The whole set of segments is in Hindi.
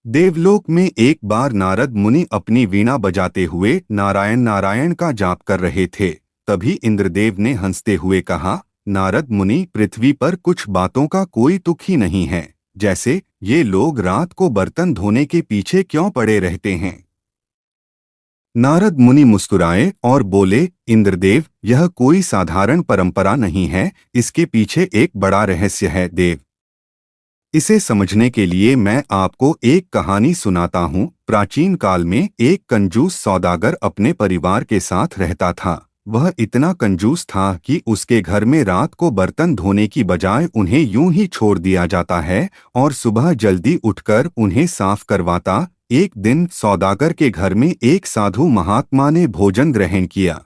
देवलोक में एक बार नारद मुनि अपनी वीणा बजाते हुए नारायण नारायण का जाप कर रहे थे। तभी इंद्रदेव ने हंसते हुए कहा, नारद मुनि, पृथ्वी पर कुछ बातों का कोई तुक ही नहीं है। जैसे ये लोग रात को बर्तन धोने के पीछे क्यों पड़े रहते हैं। नारद मुनि मुस्कुराए और बोले, इंद्रदेव, यह कोई साधारण परंपरा नहीं है, इसके पीछे एक बड़ा रहस्य है देव। इसे समझने के लिए मैं आपको एक कहानी सुनाता हूँ। प्राचीन काल में एक कंजूस सौदागर अपने परिवार के साथ रहता था। वह इतना कंजूस था कि उसके घर में रात को बर्तन धोने की बजाय उन्हें यूं ही छोड़ दिया जाता है और सुबह जल्दी उठकर उन्हें साफ करवाता। एक दिन सौदागर के घर में एक साधु महात्मा ने भोजन ग्रहण किया।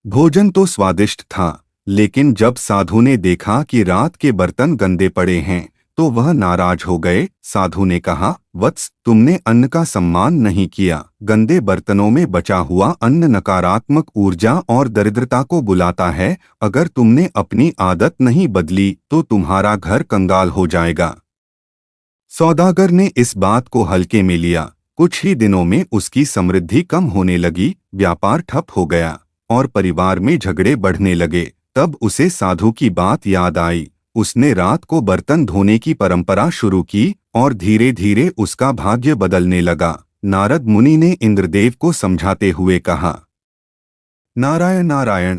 भोजन तो स्वादिष्ट था, लेकिन जब साधु ने देखा कि रात के बर्तन गंदे पड़े हैं तो वह नाराज हो गए। साधु ने कहा, वत्स, तुमने अन्न का सम्मान नहीं किया। गंदे बर्तनों में बचा हुआ अन्न नकारात्मक ऊर्जा और दरिद्रता को बुलाता है। अगर तुमने अपनी आदत नहीं बदली तो तुम्हारा घर कंगाल हो जाएगा। सौदागर ने इस बात को हल्के में लिया। कुछ ही दिनों में उसकी समृद्धि कम होने लगी, व्यापार ठप हो गया और परिवार में झगड़े बढ़ने लगे। तब उसे साधु की बात याद आई। उसने रात को बर्तन धोने की परंपरा शुरू की और धीरे धीरे उसका भाग्य बदलने लगा। नारद मुनि ने इंद्रदेव को समझाते हुए कहा, नारायण नारायण,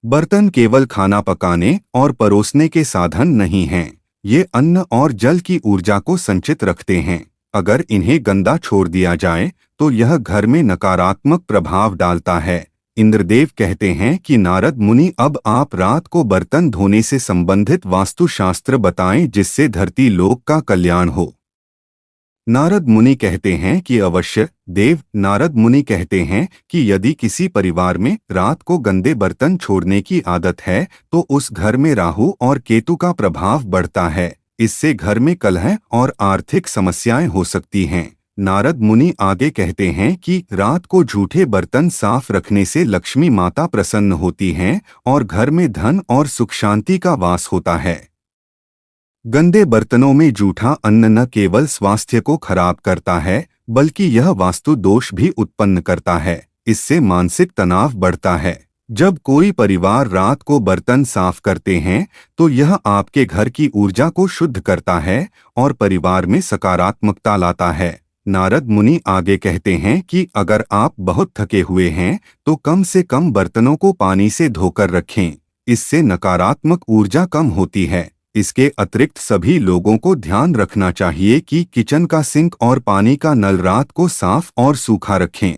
बर्तन केवल खाना पकाने और परोसने के साधन नहीं हैं। ये अन्न और जल की ऊर्जा को संचित रखते हैं। अगर इन्हें गंदा छोड़ दिया जाए तो यह घर में नकारात्मक प्रभाव डालता है। इंद्रदेव कहते हैं कि नारद मुनि, अब आप रात को बर्तन धोने से संबंधित वास्तुशास्त्र बताएं जिससे धरती लोक का कल्याण हो। नारद मुनि कहते हैं कि अवश्य देव। नारद मुनि कहते हैं कि यदि किसी परिवार में रात को गंदे बर्तन छोड़ने की आदत है तो उस घर में राहु और केतु का प्रभाव बढ़ता है। इससे घर में कलह और आर्थिक समस्याएं हो सकती हैं। नारद मुनि आगे कहते हैं कि रात को जूठे बर्तन साफ रखने से लक्ष्मी माता प्रसन्न होती हैं और घर में धन और सुख शांति का वास होता है। गंदे बर्तनों में जूठा अन्न न केवल स्वास्थ्य को खराब करता है बल्कि यह वास्तु दोष भी उत्पन्न करता है। इससे मानसिक तनाव बढ़ता है। जब कोई परिवार रात को बर्तन साफ करते हैं तो यह आपके घर की ऊर्जा को शुद्ध करता है और परिवार में सकारात्मकता लाता है। नारद मुनि आगे कहते हैं कि अगर आप बहुत थके हुए हैं तो कम से कम बर्तनों को पानी से धोकर रखें। इससे नकारात्मक ऊर्जा कम होती है। इसके अतिरिक्त सभी लोगों को ध्यान रखना चाहिए कि किचन का सिंक और पानी का नल रात को साफ और सूखा रखें।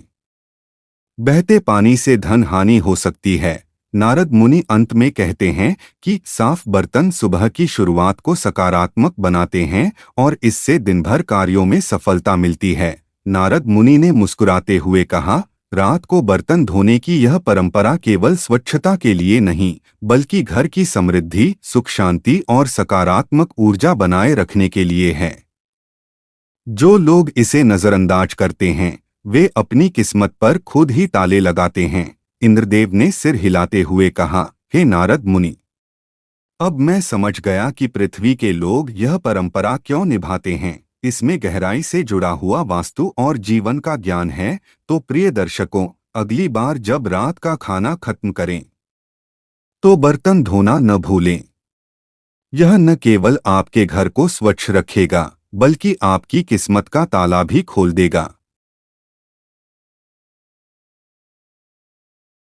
बहते पानी से धन हानि हो सकती है। नारद मुनि अंत में कहते हैं कि साफ बर्तन सुबह की शुरुआत को सकारात्मक बनाते हैं और इससे दिन भर कार्यों में सफलता मिलती है। नारद मुनि ने मुस्कुराते हुए कहा, रात को बर्तन धोने की यह परंपरा केवल स्वच्छता के लिए नहीं बल्कि घर की समृद्धि, सुख शांति और सकारात्मक ऊर्जा बनाए रखने के लिए है। जो लोग इसे नजरअंदाज करते हैं वे अपनी किस्मत पर खुद ही ताले लगाते हैं। इंद्रदेव ने सिर हिलाते हुए कहा, हे नारद मुनि, अब मैं समझ गया कि पृथ्वी के लोग यह परंपरा क्यों निभाते हैं। इसमें गहराई से जुड़ा हुआ वास्तु और जीवन का ज्ञान है। तो प्रिय दर्शकों, अगली बार जब रात का खाना खत्म करें तो बर्तन धोना न भूलें। यह न केवल आपके घर को स्वच्छ रखेगा बल्कि आपकी किस्मत का ताला भी खोल देगा।